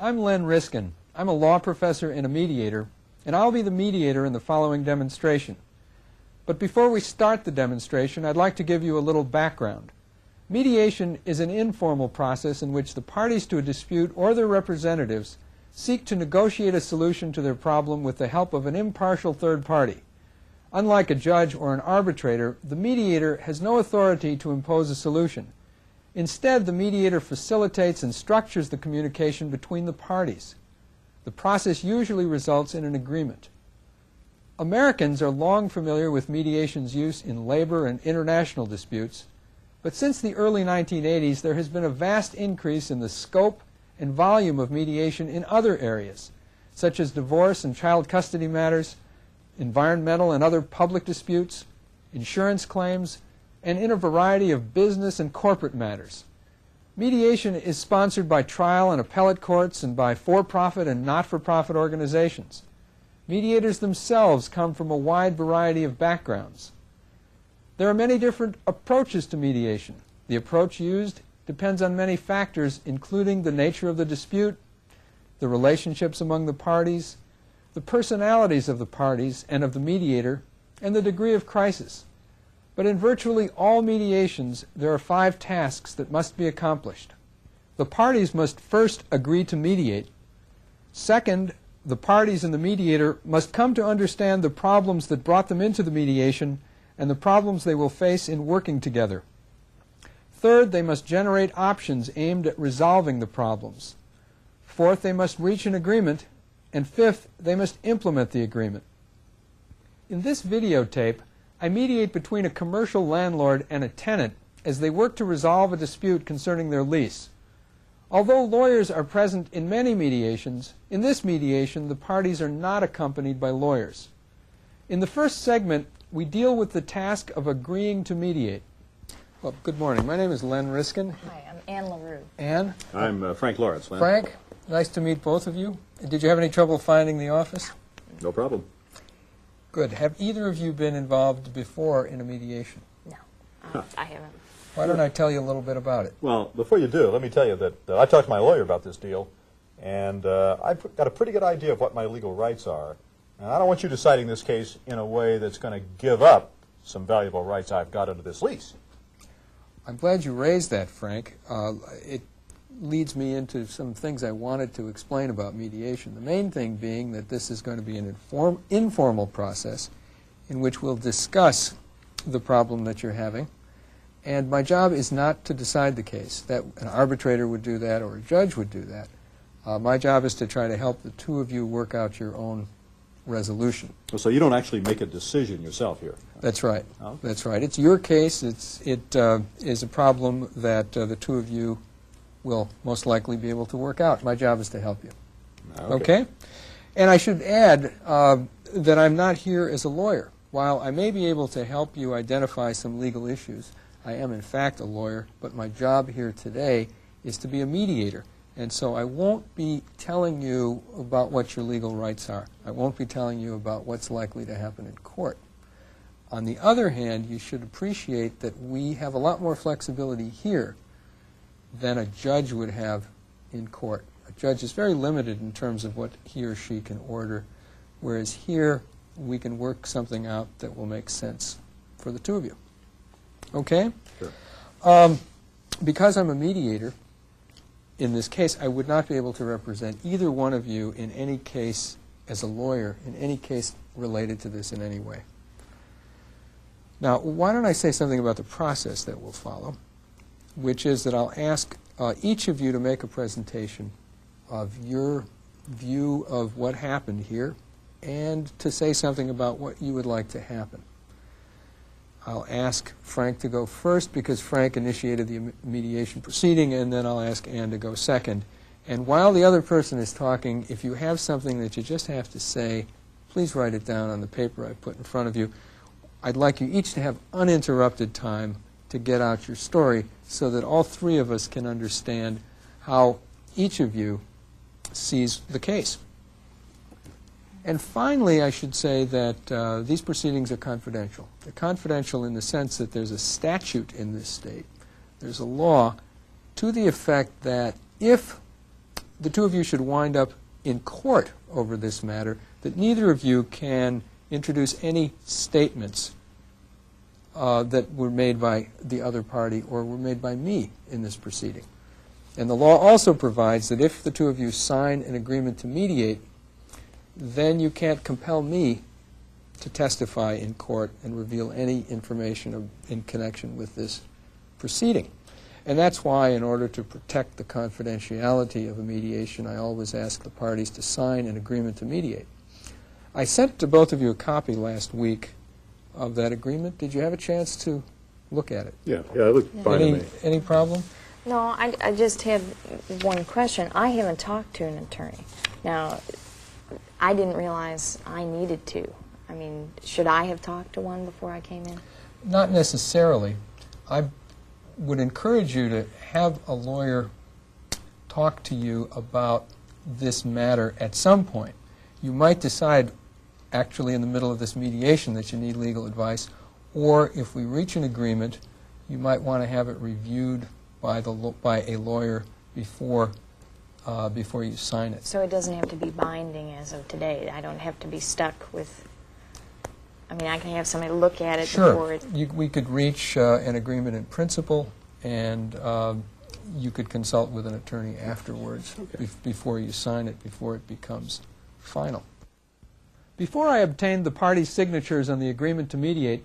I'm Len Riskin. I'm a law professor and a mediator, and I'll be the mediator in the following demonstration. But before we start the demonstration, I'd like to give you a little background. Mediation is an informal process in which the parties to a dispute or their representatives seek to negotiate a solution to their problem with the help of an impartial third party. Unlike a judge or an arbitrator, the mediator has no authority to impose a solution. Instead, the mediator facilitates and structures the communication between the parties. The process usually results in an agreement. Americans are long familiar with mediation's use in labor and international disputes, but since the early 1980s, there has been a vast increase in the scope and volume of mediation in other areas, such as divorce and child custody matters, environmental and other public disputes, insurance claims, and in a variety of business and corporate matters. Mediation is sponsored by trial and appellate courts and by for-profit and not-for-profit organizations. Mediators themselves come from a wide variety of backgrounds. There are many different approaches to mediation. The approach used depends on many factors, including the nature of the dispute, the relationships among the parties, the personalities of the parties and of the mediator, and the degree of crisis. But in virtually all mediations, there are 5 tasks that must be accomplished. The parties must first agree to mediate. Second, the parties and the mediator must come to understand the problems that brought them into the mediation and the problems they will face in working together. Third, they must generate options aimed at resolving the problems. Fourth, they must reach an agreement. And fifth, they must implement the agreement. In this videotape, I mediate between a commercial landlord and a tenant as they work to resolve a dispute concerning their lease. Although lawyers are present in many mediations, in this mediation the parties are not accompanied by lawyers. In the first segment, we deal with the task of agreeing to mediate. Well, good morning. My name is Len Riskin. Hi, I'm Anne LaRue. Anne? I'm Frank Lawrence. Len. Frank, nice to meet both of you. Did you have any trouble finding the office? No problem. Good. Have either of you been involved before in a mediation? No, I haven't. Why don't I tell you a little bit about it? Well, before you do, let me tell you that I talked to my lawyer about this deal, and I've got a pretty good idea of what my legal rights are. And I don't want you deciding this case in a way that's going to give up some valuable rights I've got under this lease. I'm glad you raised that, Frank. It leads me into some things I wanted to explain about mediation. The main thing being that this is going to be an informal process in which we'll discuss the problem that you're having. And my job is not to decide the case. That an arbitrator would do that or a judge would do that. My job is to try to help the two of you work out your own resolution. So you don't actually make a decision yourself here? That's right. Oh. That's right. It's your case. It is a problem that the two of you will most likely be able to work out. My job is to help you. Okay? And I should add that I'm not here as a lawyer. While I may be able to help you identify some legal issues, I am in fact a lawyer, but my job here today is to be a mediator. And so I won't be telling you about what your legal rights are. I won't be telling you about what's likely to happen in court. On the other hand, you should appreciate that we have a lot more flexibility here than a judge would have in court. A judge is very limited in terms of what he or she can order, whereas here we can work something out that will make sense for the two of you. Okay? Sure. Because I'm a mediator, in this case, I would not be able to represent either one of you in any case as a lawyer, in any case related to this in any way. Now, why don't I say something about the process that will follow, which is that I'll ask each of you to make a presentation of your view of what happened here and to say something about what you would like to happen. I'll ask Frank to go first because Frank initiated the mediation proceeding, and then I'll ask Anne to go second. And while the other person is talking, if you have something that you just have to say, please write it down on the paper I put in front of you. I'd like you each to have uninterrupted time to get out your story so that all three of us can understand how each of you sees the case. And finally, I should say that these proceedings are confidential. They're confidential in the sense that there's a statute in this state. There's a law to the effect that if the two of you should wind up in court over this matter, that neither of you can introduce any statements that were made by the other party or were made by me in this proceeding. And the law also provides that if the two of you sign an agreement to mediate, then you can't compel me to testify in court and reveal any information in connection with this proceeding. And that's why, in order to protect the confidentiality of a mediation, I always ask the parties to sign an agreement to mediate. I sent to both of you a copy last week of that agreement. Did you have a chance to look at it? Yeah, it looked fine to me. Any problem? No, I just have one question. I haven't talked to an attorney. Now, I didn't realize I needed to. I mean, should I have talked to one before I came in? Not necessarily. I would encourage you to have a lawyer talk to you about this matter at some point. You might decide, actually in the middle of this mediation, that you need legal advice, or if we reach an agreement, you might want to have it reviewed by a lawyer before you sign it. So it doesn't have to be binding as of today. I don't have to be stuck with, I mean, I can have somebody look at it before it... Sure. We could reach an agreement in principle, and you could consult with an attorney afterwards before you sign it, before it becomes final. Before I obtained the parties' signatures on the agreement to mediate,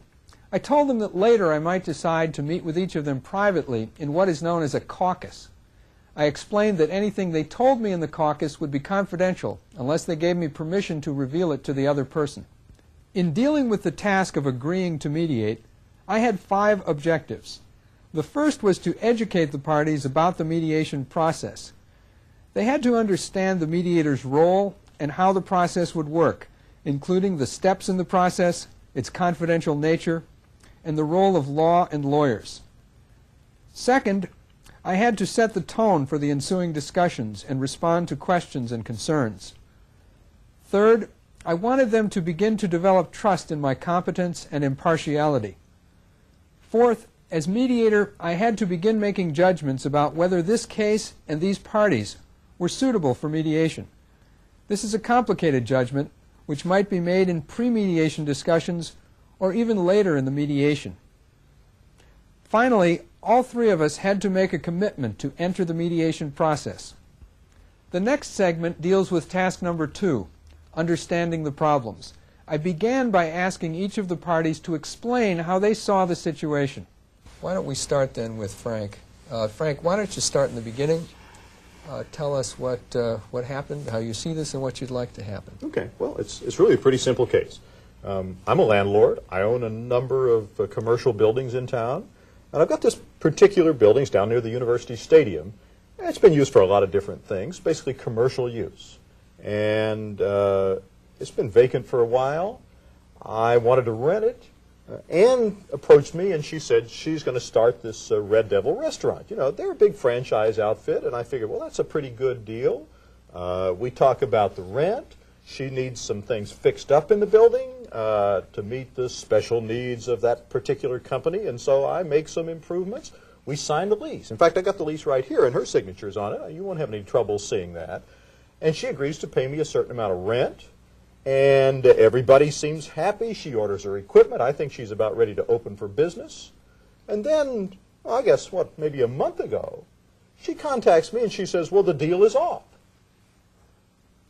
I told them that later I might decide to meet with each of them privately in what is known as a caucus. I explained that anything they told me in the caucus would be confidential unless they gave me permission to reveal it to the other person. In dealing with the task of agreeing to mediate, I had 5 objectives. The first was to educate the parties about the mediation process. They had to understand the mediator's role and how the process would work, including the steps in the process, its confidential nature, and the role of law and lawyers. Second, I had to set the tone for the ensuing discussions and respond to questions and concerns. Third, I wanted them to begin to develop trust in my competence and impartiality. Fourth, as mediator, I had to begin making judgments about whether this case and these parties were suitable for mediation. This is a complicated judgment which might be made in pre-mediation discussions or even later in the mediation. Finally, all 3 of us had to make a commitment to enter the mediation process. The next segment deals with task number 2, understanding the problems. I began by asking each of the parties to explain how they saw the situation. Why don't we start then with Frank? Frank, why don't you start in the beginning? Tell us what happened, how you see this, and what you'd like to happen. Okay, well, it's really a pretty simple case. I'm a landlord. I own a number of commercial buildings in town, and I've got this particular building down near the University Stadium. It's been used for a lot of different things, basically commercial use. And it's been vacant for a while. I wanted to rent it. Anne approached me, and she said she's going to start this Red Devil restaurant. You know, they're a big franchise outfit, and I figured, well, that's a pretty good deal. We talk about the rent. She needs some things fixed up in the building to meet the special needs of that particular company, and so I make some improvements. We signed the lease. In fact, I got the lease right here, and her signature's on it. You won't have any trouble seeing that. And she agrees to pay me a certain amount of rent. And everybody seems happy. She orders her equipment. I think she's about ready to open for business. And then, well, I guess, maybe a month ago, she contacts me and she says, well, the deal is off.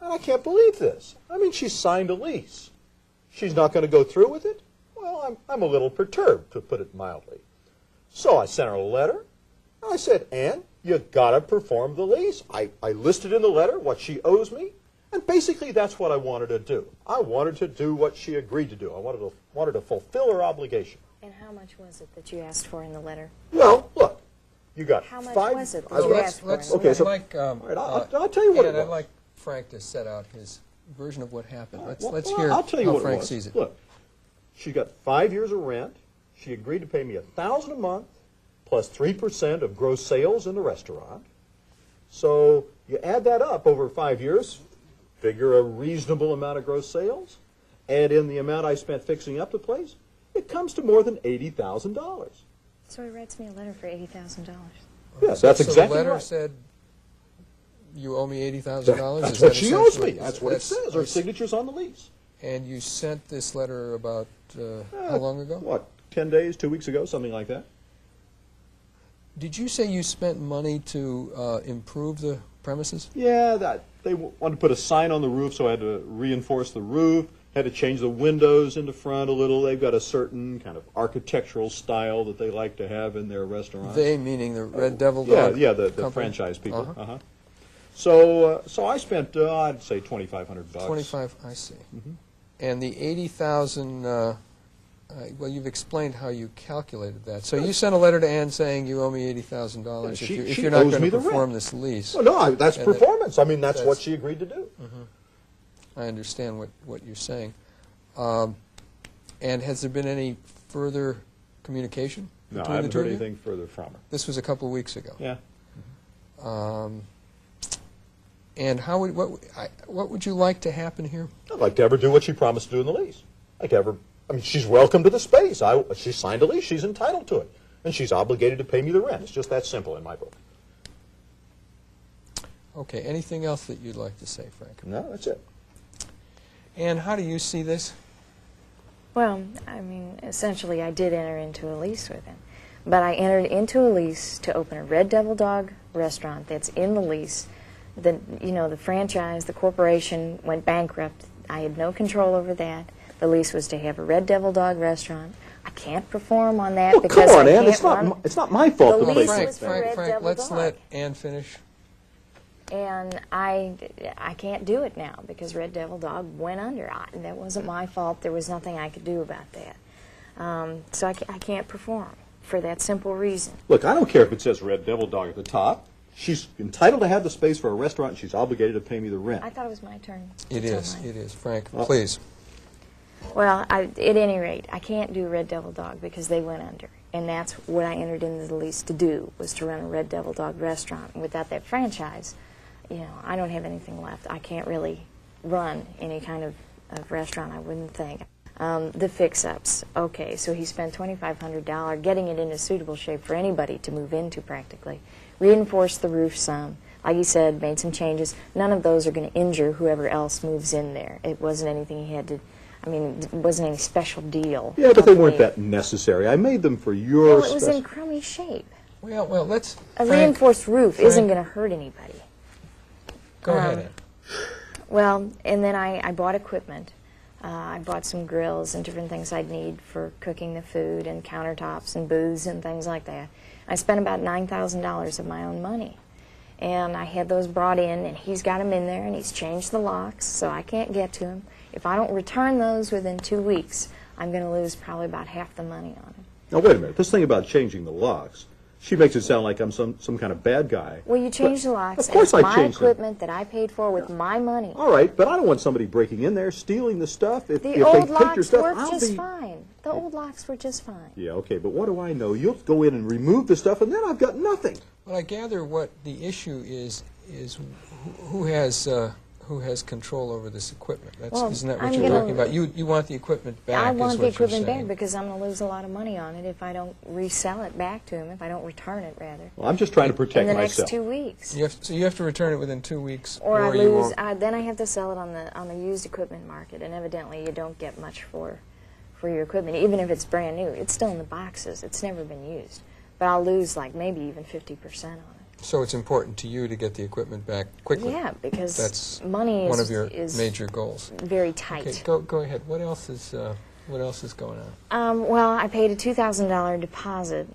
And I can't believe this. I mean, she signed a lease. She's not going to go through with it? Well, I'm a little perturbed, to put it mildly. So I sent her a letter. And I said, Anne, you got to perform the lease. I listed in the letter what she owes me. And basically, that's what I wanted to do. I wanted to do what she agreed to do. I wanted to fulfill her obligation. And how much was it that you asked for in the letter? Well, look, you got How much 5... was it that you asked for? Okay, so... All right, I'll tell you what it was. I'd like Frank to set out his version of what happened. Right, Let's well, hear I'll tell you how what Frank it was. sees it. Look, she got 5 years of rent. She agreed to pay me $1,000 a month plus 3% of gross sales in the restaurant. So you add that up over 5 years, figure a reasonable amount of gross sales, add in the amount I spent fixing up the place, it comes to more than $80,000. So he writes me a letter for $80,000. Yes, that's so exactly the letter right. said you owe me $80,000? That's what she owes me. That's what it says. Her signature's on the lease. And you sent this letter about how long ago? What, 10 days, 2 weeks ago, something like that? Did you say you spent money to improve the premises? Yeah, they wanted to put a sign on the roof, so I had to reinforce the roof, had to change the windows in the front a little. They've got a certain kind of architectural style that they like to have in their restaurants. They, meaning the Red Devil Dog? Yeah, the franchise people. So I spent, I'd say $2,500. 25, I see. And the 80,000, well, you've explained how you calculated that. So you sent a letter to Ann saying you owe me $80,000 if you're not going to perform this lease. Well, no, that's performance. I mean, that's what she agreed to do. I understand what you're saying. And has there been any further communication No, between I the haven't two heard of you? anything further from her. This was a couple of weeks ago. Yeah. And how would what would you like to happen here? I'd like to have her do what she promised to do in the lease. I'd like to have her, I mean, she's welcome to the space. She signed a lease. She's entitled to it. And she's obligated to pay me the rent. It's just that simple in my book. Okay. Anything else that you'd like to say, Frank? No, that's it. And how do you see this? Well, I mean, essentially I did enter into a lease with him. But I entered into a lease to open a Red Devil Dog restaurant that's in the lease. The franchise, the corporation went bankrupt. I had no control over that. The lease was to have a Red Devil Dog restaurant. I can't perform on that because come on, I Ann. can't It's not my fault. The The lease place was for Red Frank, Devil let's Dog. let Ann finish. And I can't do it now because Red Devil Dog went under. That wasn't my fault. There was nothing I could do about that. So I can't perform for that simple reason. Look, I don't care if it says Red Devil Dog at the top. She's entitled to have the space for a restaurant, and she's obligated to pay me the rent. I thought it was my turn. It is. Frank, please. Well, at any rate, I can't do Red Devil Dog because they went under. And that's what I entered into the lease to do, was to run a Red Devil Dog restaurant. And without that franchise, I don't have anything left. I can't really run any kind of restaurant, I wouldn't think. The fix-ups. Okay, so he spent $2,500 getting it into suitable shape for anybody to move into practically. Reinforced the roof some. Like he said, made some changes. None of those are going to injure whoever else moves in there. It wasn't anything he had to, it wasn't any special deal. Yeah, but they weren't that necessary. I made them for your Well, it was in crummy shape. Well, let's... A reinforced roof isn't going to hurt anybody. Go ahead, Ann. Well, and then I bought equipment. I bought some grills and different things I'd need for cooking the food and countertops and booths and things like that. I spent about $9,000 of my own money. And I had those brought in, and he's got them in there, and he's changed the locks, so I can't get to them. If I don't return those within 2 weeks, I'm going to lose probably about half the money on them. Now, wait a minute. This thing about changing the locks, she makes it sound like I'm some kind of bad guy. Well, you changed the locks. Of course and I it's changed my equipment that I paid for with my money. All right, but I don't want somebody breaking in there, stealing the stuff. If The they old take your locks stuff, worked I'll just be... fine. The old locks were just fine. Yeah, okay, but what do I know? You'll go in and remove the stuff, and then I've got nothing. Well, I gather what the issue is who has control over this equipment. Isn't that what you're talking about? You want the equipment back? I want the equipment back because I'm going to lose a lot of money on it if I don't resell it back to him, if I don't return it, rather. Well, I'm just trying to protect in the myself. next 2 weeks. So you have to return it within 2 weeks, or I you lose. won't. Then I have to sell it on the used equipment market, and evidently you don't get much for your equipment, even if it's brand new. It's still in the boxes. It's never been used, but I'll lose like maybe even 50% on it. So it's important to you to get the equipment back quickly. Yeah, because that's money one of your is major goals. Very tight. Okay, go ahead. What else is going on? Well, I paid a $2,000 deposit,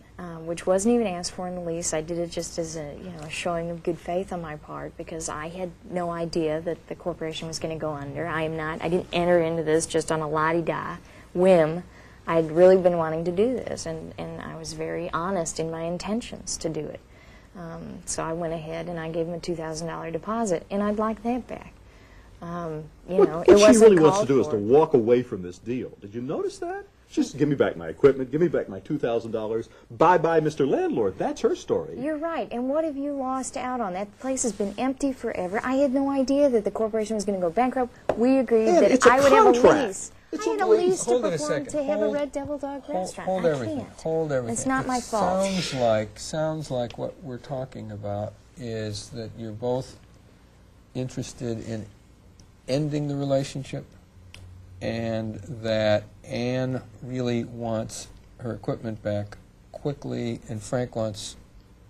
which wasn't even asked for in the lease. I did it just as a showing of good faith on my part because I had no idea that the corporation was going to go under. I didn't enter into this just on a la-di-da whim. I'd really been wanting to do this, and I was very honest in my intentions to do it. So I went ahead and I gave him a $2,000 deposit, and I'd like that back. What she really wants to do is to walk away from this deal. Did you notice that? Just give me back my equipment, give me back my $2,000. Bye-bye, Mr. Landlord. That's her story. You're right. And what have you lost out on? That place has been empty forever. I had no idea that the corporation was going to go bankrupt. We agreed that I would have a lease. I had a lease to perform to have a Red Devil Dog restaurant. Hold everything. Hold everything. It's not my fault. Sounds like what we're talking about is that you're both interested in ending the relationship, and that Anne really wants her equipment back quickly, and Frank wants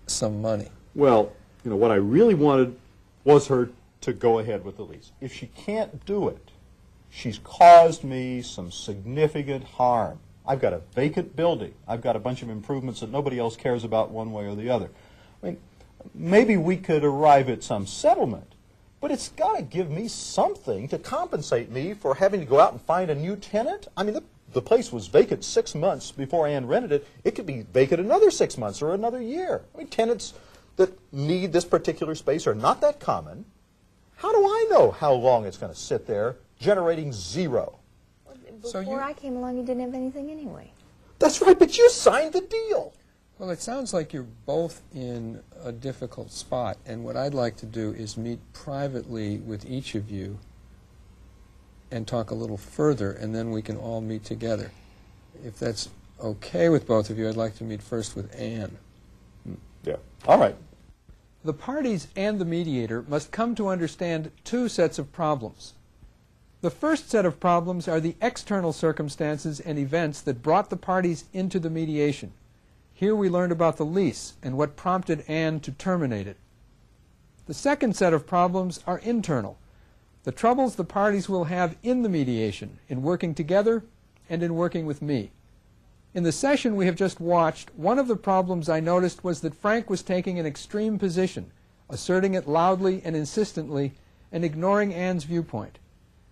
some money. Well, you know, what I really wanted was her to go ahead with the lease. If she can't do it, she's caused me some significant harm. I've got a vacant building. I've got a bunch of improvements that nobody else cares about one way or the other. I mean, maybe we could arrive at some settlement, but it's got to give me something to compensate me for having to go out and find a new tenant. I mean, the place was vacant 6 months before Ann rented it. It could be vacant another 6 months or another year. I mean, tenants that need this particular space are not that common. How do I know how long it's going to sit there, generating zero? Before I came along, you didn't have anything anyway. That's right, but you signed the deal. Well, it sounds like you're both in a difficult spot, and what I'd like to do is meet privately with each of you and talk a little further, and then we can all meet together. If that's okay with both of you, I'd like to meet first with Anne. Yeah, all right. The parties and the mediator must come to understand two sets of problems. The first set of problems are the external circumstances and events that brought the parties into the mediation. Here we learned about the lease and what prompted Anne to terminate it. The second set of problems are internal, the troubles the parties will have in the mediation, in working together and in working with me. In the session we have just watched, one of the problems I noticed was that Frank was taking an extreme position, asserting it loudly and insistently, and ignoring Anne's viewpoint.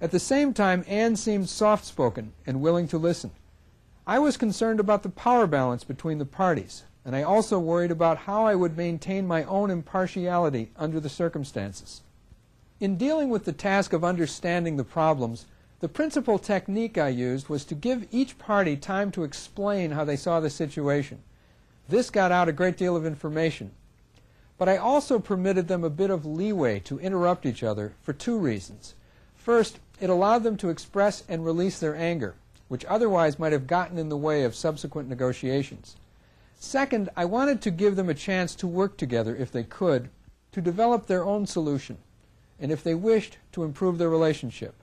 At the same time, Anne seemed soft-spoken and willing to listen. I was concerned about the power balance between the parties, and I also worried about how I would maintain my own impartiality under the circumstances. In dealing with the task of understanding the problems, the principal technique I used was to give each party time to explain how they saw the situation. This got out a great deal of information. But I also permitted them a bit of leeway to interrupt each other for two reasons. First, it allowed them to express and release their anger, which otherwise might have gotten in the way of subsequent negotiations. Second, I wanted to give them a chance to work together, if they could, to develop their own solution, and if they wished, to improve their relationship.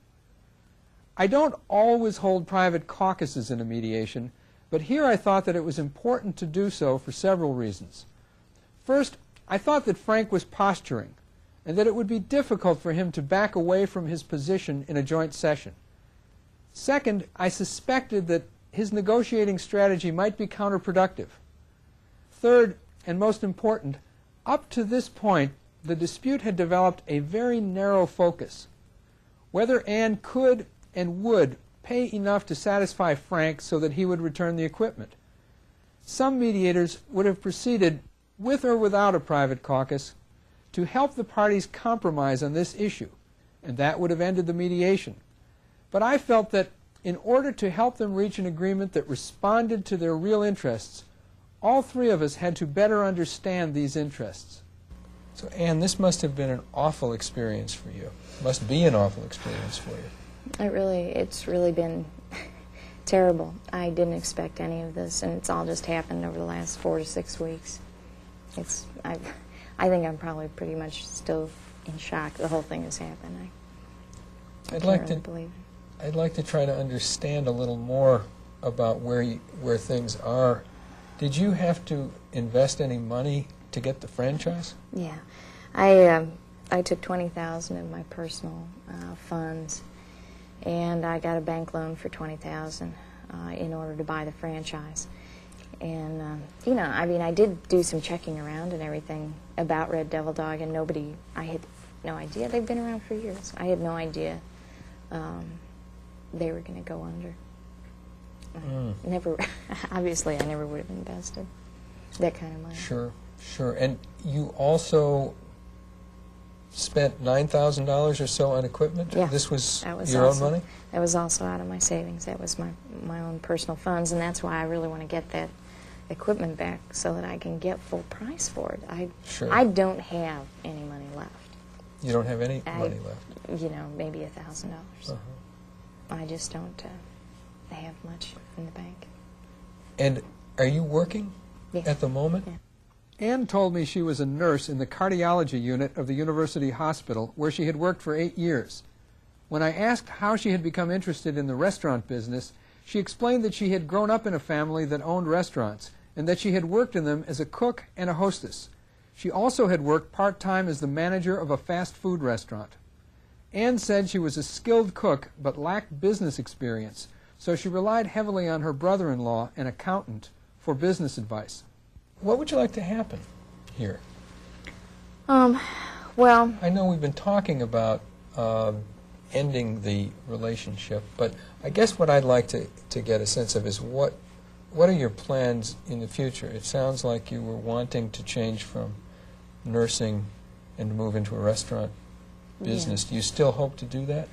I don't always hold private caucuses in a mediation, but here I thought that it was important to do so for several reasons. First, I thought that Frank was posturing, and that it would be difficult for him to back away from his position in a joint session. Second, I suspected that his negotiating strategy might be counterproductive. Third, and most important, up to this point, the dispute had developed a very narrow focus. Whether Anne could and would pay enough to satisfy Frank so that he would return the equipment. Some mediators would have proceeded, with or without a private caucus, to help the parties compromise on this issue, and that would have ended the mediation. But I felt that in order to help them reach an agreement that responded to their real interests, all three of us had to better understand these interests. So, Anne, this must have been an awful experience for you. It must be an awful experience for you. It's really been terrible. I didn't expect any of this, and it's all just happened over the last 4 to 6 weeks. I think I'm probably pretty much still in shock. The whole thing has happened. I can't really believe it. I'd like to try to understand a little more about where things are. Did you have to invest any money to get the franchise? Yeah, I took $20,000 of my personal funds, and I got a bank loan for $20,000 in order to buy the franchise. And, you know, I mean, I did do some checking around and everything about Red Devil Dog, and I had no idea. They've been around for years. I had no idea they were going to go under. Obviously, I never would have invested that kind of money. Sure. And you also spent $9,000 or so on equipment? Yeah. This was your own money? That was also out of my savings. That was my own personal funds, and that's why I really want to get that equipment back so that I can get full price for it. I don't have any money left. You don't have any money left? You know, maybe $1,000. I just don't have much in the bank. And are you working Yeah. at the moment? Yeah. Anne told me she was a nurse in the cardiology unit of the university hospital where she had worked for 8 years. When I asked how she had become interested in the restaurant business, she explained that she had grown up in a family that owned restaurants and that she had worked in them as a cook and a hostess. She also had worked part-time as the manager of a fast food restaurant. Anne said she was a skilled cook but lacked business experience, so she relied heavily on her brother-in-law, an accountant, for business advice. What would you like to happen here? Well, I know we've been talking about ending the relationship, but I guess what I'd like to get a sense of is what are your plans in the future? It sounds like you were wanting to change from nursing and to move into a restaurant business. Yeah. Do you still hope to do that?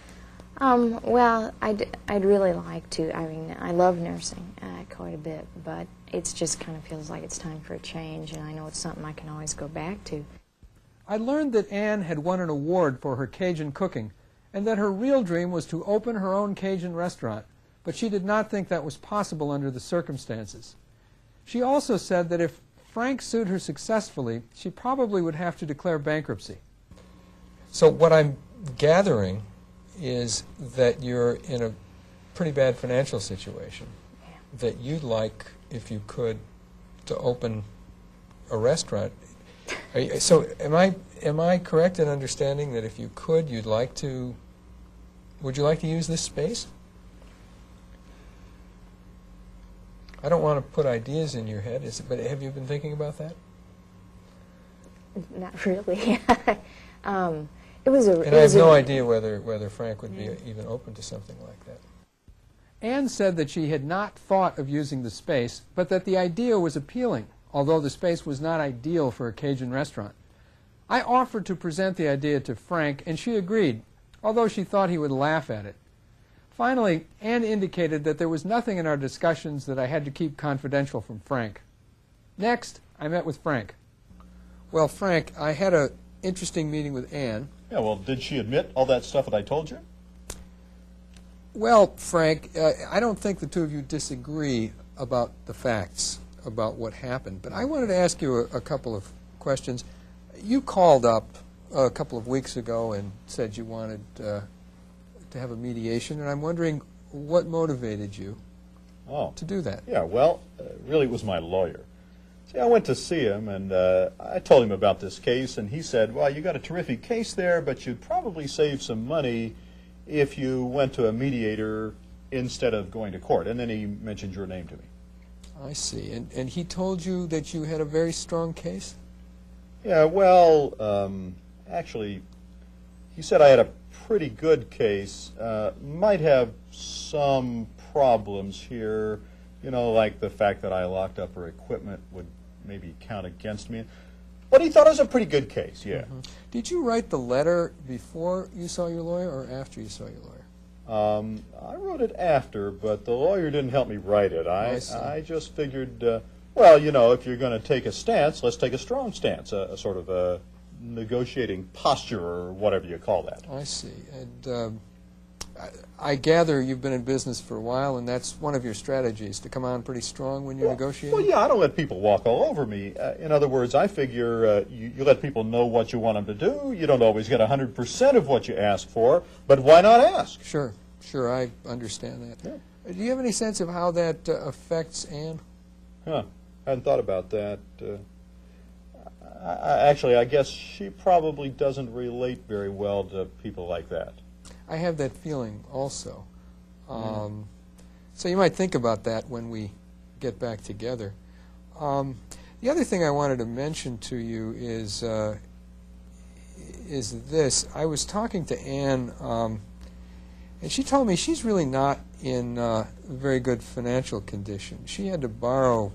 Well, I'd really like to. I mean, I love nursing quite a bit, but it just kind of feels like it's time for a change, and I know it's something I can always go back to. I learned that Anne had won an award for her Cajun cooking, and that her real dream was to open her own Cajun restaurant, but she did not think that was possible under the circumstances. She also said that if Frank sued her successfully, she probably would have to declare bankruptcy. So what I'm gathering is that you're in a pretty bad financial situation, that you'd like, if you could, to open a restaurant. So am I correct in understanding that if you could, you'd like to, would you like to use this space? I don't want to put ideas in your head, but have you been thinking about that? Not really. It was a. And I have no idea whether Frank would be even open to something like that. Anne said that she had not thought of using the space, but that the idea was appealing, although the space was not ideal for a Cajun restaurant. I offered to present the idea to Frank, and she agreed, although she thought he would laugh at it. Finally, Anne indicated that there was nothing in our discussions that I had to keep confidential from Frank. Next, I met with Frank. Well, Frank, I had an interesting meeting with Anne. Yeah, well, did she admit all that stuff that I told you? Well, Frank, I don't think the two of you disagree about the facts about what happened, but I wanted to ask you a couple of questions. You called up a couple of weeks ago and said you wanted to have a mediation, and I'm wondering what motivated you to do that. Yeah, well, really it was my lawyer. See, I went to see him, and I told him about this case, and he said, well, you got a terrific case there, but you'd probably save some money if you went to a mediator instead of going to court. And then he mentioned your name to me. I see. And he told you that you had a very strong case? Yeah, well, actually, he said I had a pretty good case. Might have some problems here, you know, like the fact that I locked up her equipment would maybe count against me. But he thought it was a pretty good case, yeah. Mm-hmm. Did you write the letter before you saw your lawyer or after you saw your lawyer? I wrote it after, but the lawyer didn't help me write it. I just figured, well, you know, if you're going to take a stance, let's take a strong stance, a sort of a negotiating posture or whatever you call that. I see. And I gather you've been in business for a while, and that's one of your strategies, to come on pretty strong when you're negotiating? Well, yeah, I don't let people walk all over me. In other words, I figure you let people know what you want them to do. You don't always get 100% of what you ask for, but why not ask? Sure, sure, I understand that. Yeah. Do you have any sense of how that affects Anne? Huh, I hadn't thought about that. Actually, I guess she probably doesn't relate very well to people like that. I have that feeling also. So you might think about that when we get back together. The other thing I wanted to mention to you is this. I was talking to Anne, and she told me she's really not in very good financial condition. She had to borrow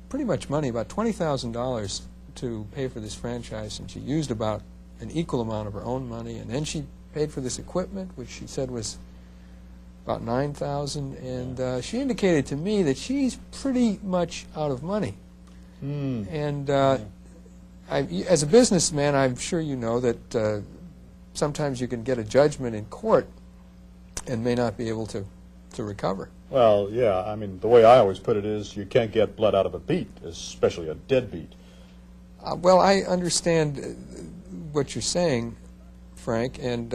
pretty much money, about $20,000 to pay for this franchise, and she used about an equal amount of her own money, and then she paid for this equipment, which she said was about $9,000, and she indicated to me that she's pretty much out of money. And as a businessman, I'm sure you know that sometimes you can get a judgment in court and may not be able to recover. Well, yeah, I mean, the way I always put it is you can't get blood out of a beet, especially a dead beet. Well, I understand what you're saying, Frank, and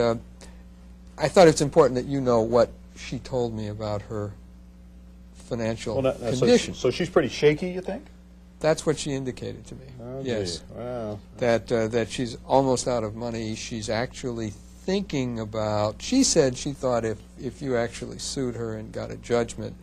I thought it's important that you know what she told me about her financial condition. So she's pretty shaky, you think? That's what she indicated to me. Oh, yes. Gee. Well, That she's almost out of money. She's actually thinking about, she said she thought if you actually sued her and got a judgment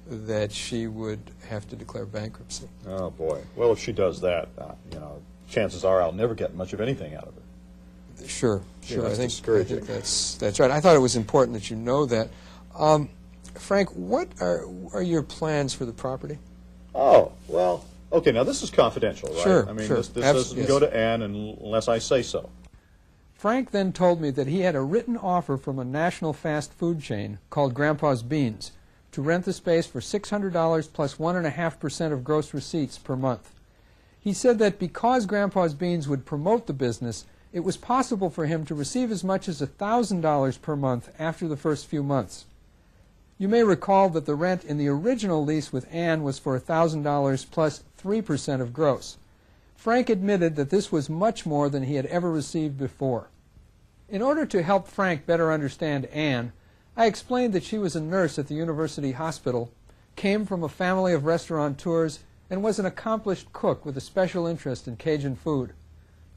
that she would have to declare bankruptcy. oh boy. Well, if she does that, you know, chances are I'll never get much of anything out of her. Sure, Yeah, sure. that's I think discouraging. that's right. I thought it was important that you know that. Frank, what are your plans for the property? Oh, well, okay, now this is confidential, right? Sure, I mean, sure. this doesn't Yes. go to Ann unless I say so. Frank then told me that he had a written offer from a national fast food chain called Grandpa's Beans to rent the space for $600 plus 1.5% of gross receipts per month. He said that because Grandpa's Beans would promote the business, it was possible for him to receive as much as $1,000 per month after the first few months. You may recall that the rent in the original lease with Ann was for $1,000 plus 3% of gross. Frank admitted that this was much more than he had ever received before. In order to help Frank better understand Ann, I explained that she was a nurse at the university hospital, came from a family of restaurateurs, and was an accomplished cook with a special interest in Cajun food.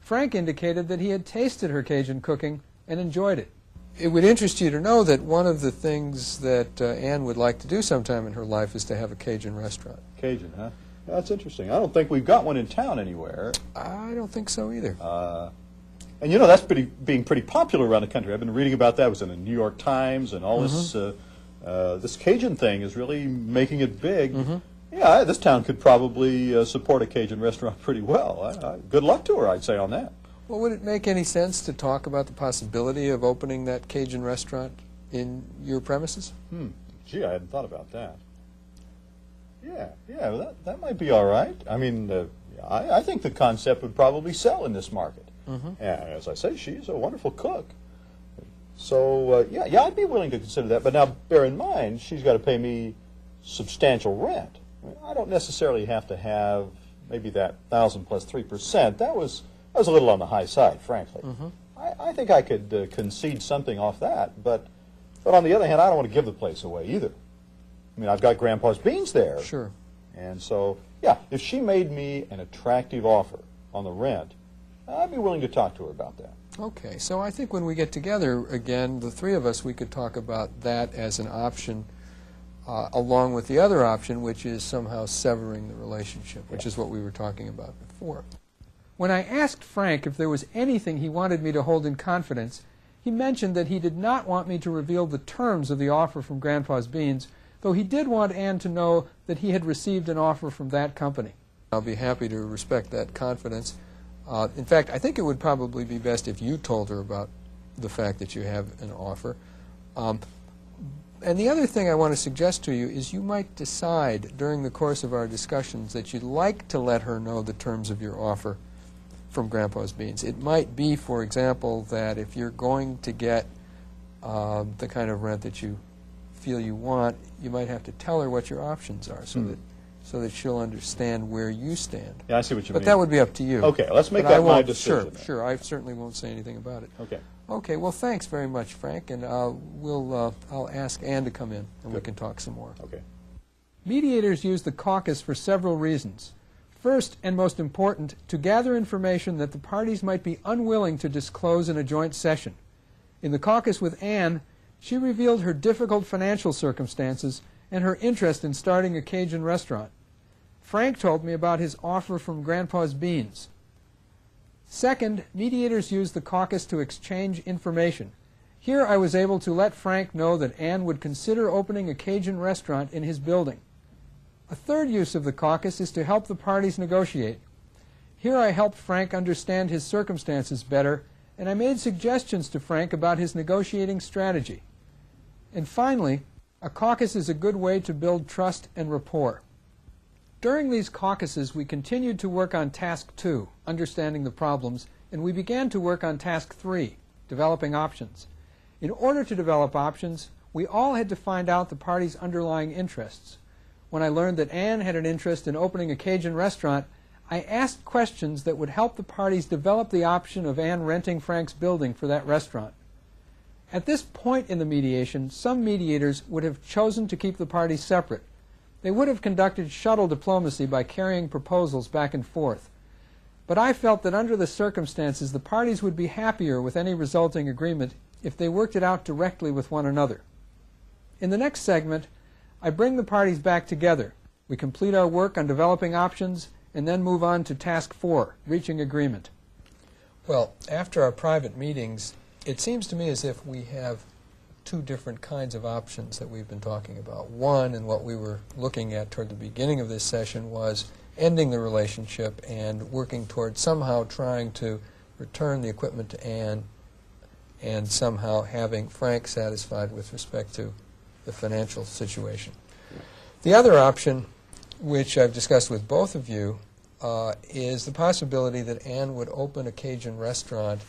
Frank indicated that he had tasted her Cajun cooking and enjoyed it. It would interest you to know that one of the things that Ann would like to do sometime in her life is to have a Cajun restaurant. Cajun, huh? That's interesting. I don't think we've got one in town anywhere. I don't think so either. And you know, that's being pretty popular around the country. I've been reading about that. It was in the New York Times, and all this Cajun thing is really making it big. Yeah, this town could probably support a Cajun restaurant pretty well. Good luck to her, I'd say, on that. Well, would it make any sense to talk about the possibility of opening that Cajun restaurant in your premises? Gee, I hadn't thought about that. Yeah, well, that might be all right. I mean, I think the concept would probably sell in this market. And as I say, she's a wonderful cook. So, yeah, I'd be willing to consider that. But now, bear in mind, she's got to pay me substantial rent. I mean, I don't necessarily have to have maybe that 1,000 plus 3%. That was a little on the high side, frankly. I think I could concede something off that. But on the other hand, I don't want to give the place away either. I mean, I've got Grandpa's Beans there. Sure. And so, yeah, if she made me an attractive offer on the rent, I'd be willing to talk to her about that. Okay, so I think when we get together again, the three of us, we could talk about that as an option along with the other option, which is somehow severing the relationship, which is what we were talking about before. When I asked Frank if there was anything he wanted me to hold in confidence, he mentioned that he did not want me to reveal the terms of the offer from Grandpa's Beans, though he did want Ann to know that he had received an offer from that company. I'll be happy to respect that confidence. In fact, I think it would probably be best if you told her about the fact that you have an offer. And the other thing I want to suggest to you is you might decide during the course of our discussions that you'd like to let her know the terms of your offer from Grandpa's Beans. It might be, for example, that if you're going to get the kind of rent that you feel you want, you might have to tell her what your options are so that she'll understand where you stand. Yeah, I see what you mean. But that would be up to you. Okay, let's make that my decision. Sure, I certainly won't say anything about it. Okay. Okay, well, thanks very much, Frank, and I'll ask Ann to come in, and we can talk some more. Okay. Mediators use the caucus for several reasons. First, and most important, to gather information that the parties might be unwilling to disclose in a joint session. In the caucus with Ann, she revealed her difficult financial circumstances and her interest in starting a Cajun restaurant. Frank told me about his offer from Grandpa's Beans. Second, mediators use the caucus to exchange information. Here I was able to let Frank know that Ann would consider opening a Cajun restaurant in his building. A third use of the caucus is to help the parties negotiate. Here I helped Frank understand his circumstances better, and I made suggestions to Frank about his negotiating strategy. And finally, a caucus is a good way to build trust and rapport. During these caucuses, we continued to work on Task 2, understanding the problems, and we began to work on Task 3, developing options. In order to develop options, we all had to find out the parties' underlying interests. When I learned that Anne had an interest in opening a Cajun restaurant, I asked questions that would help the parties develop the option of Anne renting Frank's building for that restaurant. At this point in the mediation, some mediators would have chosen to keep the parties separate. They would have conducted shuttle diplomacy by carrying proposals back and forth. But I felt that under the circumstances, the parties would be happier with any resulting agreement if they worked it out directly with one another. In the next segment, I bring the parties back together. We complete our work on developing options and then move on to task 4, reaching agreement. Well, after our private meetings, it seems to me as if we have two different kinds of options that we've been talking about. One, and what we were looking at toward the beginning of this session, was ending the relationship and working toward somehow trying to return the equipment to Anne and somehow having Frank satisfied with respect to the financial situation. The other option, which I've discussed with both of you, is the possibility that Anne would open a Cajun restaurant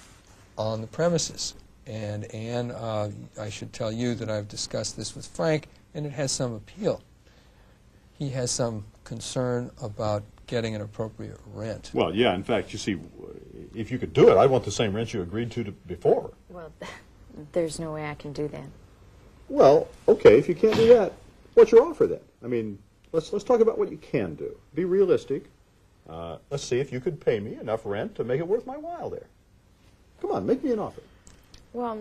on the premises. And Anne, I should tell you that I've discussed this with Frank, and it has some appeal. He has some concern about getting an appropriate rent. Well, yeah, in fact, you see, if you could do it, I want the same rent you agreed to before. Well, there's no way I can do that. Well, okay, if you can't do that, what's your offer then? I mean, let's talk about what you can do. Be realistic. Let's see if you could pay me enough rent to make it worth my while there. Come on, make me an offer. Well,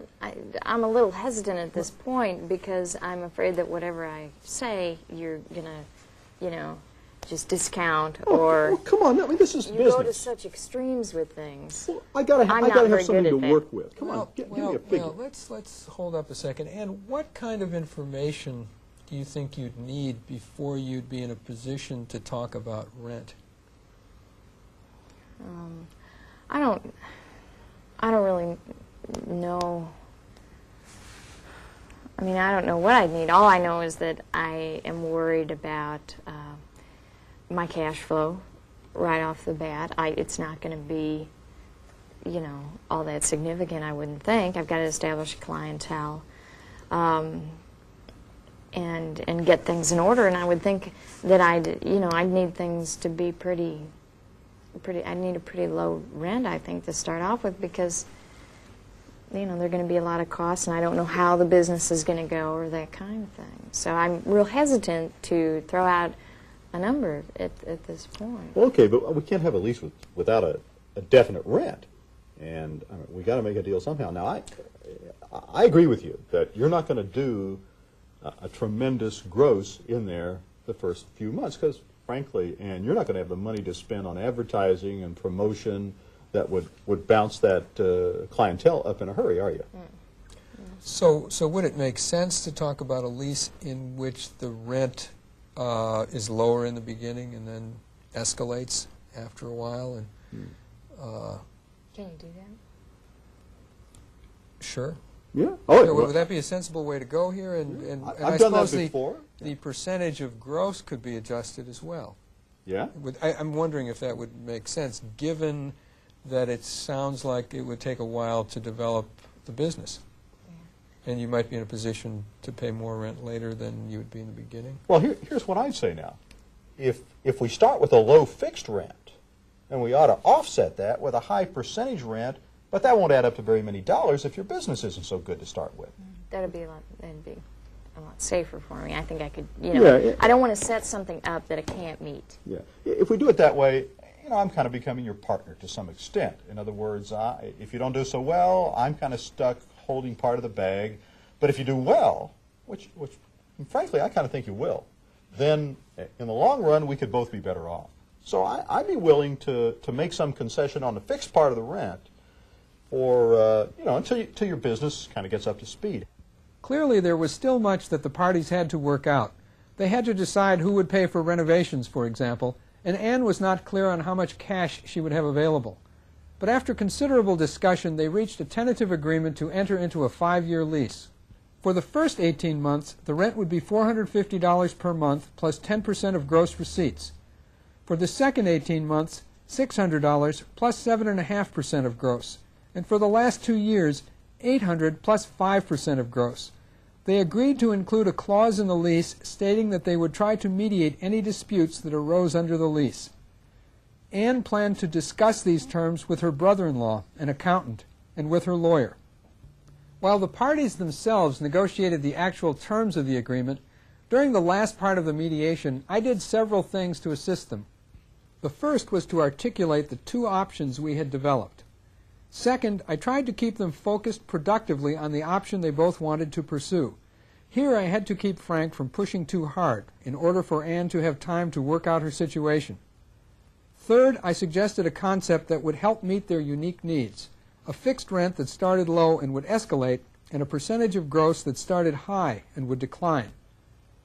I'm a little hesitant at this point because I'm afraid that whatever I say, you're going to, you know, just discount or... Oh, come on, I mean, this is you business. go to such extremes with things. Well, I gotta have something to work with. Come on, give me a figure. Well, let's hold up a second. And what kind of information do you think you'd need before you'd be in a position to talk about rent? I don't really know. I mean, I don't know what I need. All I know is that I am worried about my cash flow right off the bat. It's not going to be, you know, all that significant, I wouldn't think. I've got to establish a clientele and get things in order. And I would think that I'd need things to be pretty. I'd need a pretty low rent, I think, to start off with because, you know, there are going to be a lot of costs, and I don't know how the business is going to go or that kind of thing. So I'm real hesitant to throw out a number at this point. Well, okay, but we can't have a lease without a definite rent, and I mean, we got to make a deal somehow. Now, I agree with you that you're not going to do a tremendous gross in there the first few months because, frankly, and you're not going to have the money to spend on advertising and promotion that would bounce that clientele up in a hurry, are you? So would it make sense to talk about a lease in which the rent is lower in the beginning and then escalates after a while? And Can you do that? Sure. Yeah. Oh, so would that be a sensible way to go here? And I've done that before. The percentage of gross could be adjusted as well. Yeah. I'm wondering if that would make sense, given that it sounds like it would take a while to develop the business. Yeah. And you might be in a position to pay more rent later than you would be in the beginning. Well, here's what I'd say now. If we start with a low fixed rent, then we ought to offset that with a high percentage rent, but that won't add up to very many dollars if your business isn't so good to start with. That'd be a lot safer for me. I think I could, you know, yeah, I don't want to set something up that I can't meet. Yeah. If we do it that way, you know, I'm kind of becoming your partner to some extent. In other words, if you don't do so well, I'm kind of stuck holding part of the bag. But if you do well, which frankly, I kind of think you will, then in the long run, we could both be better off. So I'd be willing to make some concession on the fixed part of the rent for, you know, until your business kind of gets up to speed. Clearly, there was still much that the parties had to work out. They had to decide who would pay for renovations, for example, and Anne was not clear on how much cash she would have available. But after considerable discussion, they reached a tentative agreement to enter into a 5-year lease. For the first 18 months, the rent would be $450 per month plus 10% of gross receipts. For the second 18 months, $600 plus 7.5% of gross. And for the last 2 years, $800 plus 5% of gross. They agreed to include a clause in the lease stating that they would try to mediate any disputes that arose under the lease. Anne planned to discuss these terms with her brother-in-law, an accountant, and with her lawyer. While the parties themselves negotiated the actual terms of the agreement, during the last part of the mediation, I did several things to assist them. The first was to articulate the two options we had developed. Second, I tried to keep them focused productively on the option they both wanted to pursue. Here I had to keep Frank from pushing too hard in order for Anne to have time to work out her situation. Third, I suggested a concept that would help meet their unique needs, a fixed rent that started low and would escalate, and a percentage of gross that started high and would decline.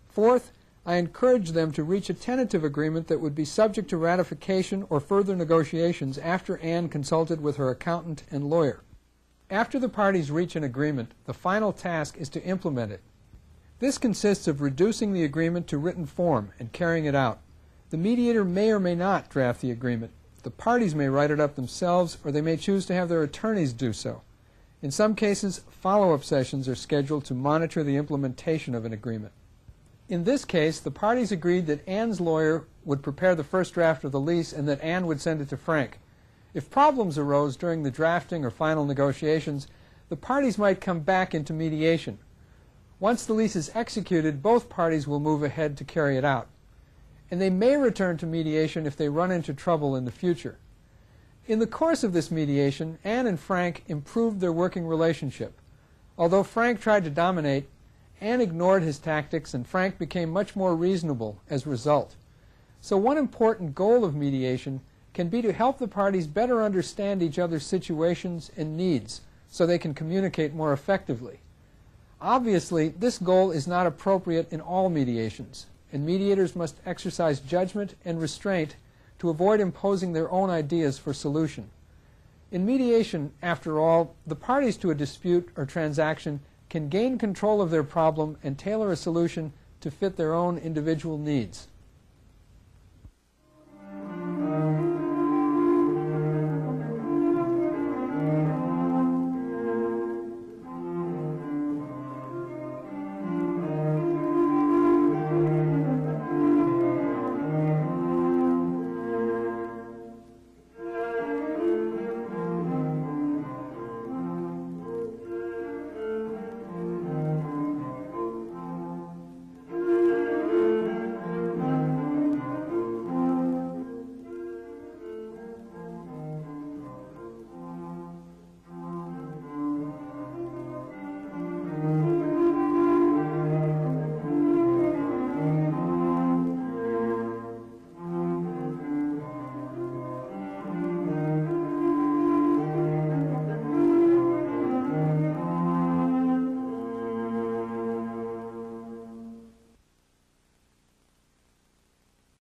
Fourth, I encouraged them to reach a tentative agreement that would be subject to ratification or further negotiations after Anne consulted with her accountant and lawyer. After the parties reach an agreement, the final task is to implement it. This consists of reducing the agreement to written form and carrying it out. The mediator may or may not draft the agreement. The parties may write it up themselves, or they may choose to have their attorneys do so. In some cases, follow-up sessions are scheduled to monitor the implementation of an agreement. In this case, the parties agreed that Anne's lawyer would prepare the first draft of the lease and that Anne would send it to Frank. If problems arose during the drafting or final negotiations, the parties might come back into mediation. Once the lease is executed, both parties will move ahead to carry it out. And they may return to mediation if they run into trouble in the future. In the course of this mediation, Anne and Frank improved their working relationship. Although Frank tried to dominate, Anne ignored his tactics and Frank became much more reasonable as a result. So one important goal of mediation can be to help the parties better understand each other's situations and needs so they can communicate more effectively. Obviously, this goal is not appropriate in all mediations, and mediators must exercise judgment and restraint to avoid imposing their own ideas for solution. In mediation, after all, the parties to a dispute or transaction can gain control of their problem and tailor a solution to fit their own individual needs.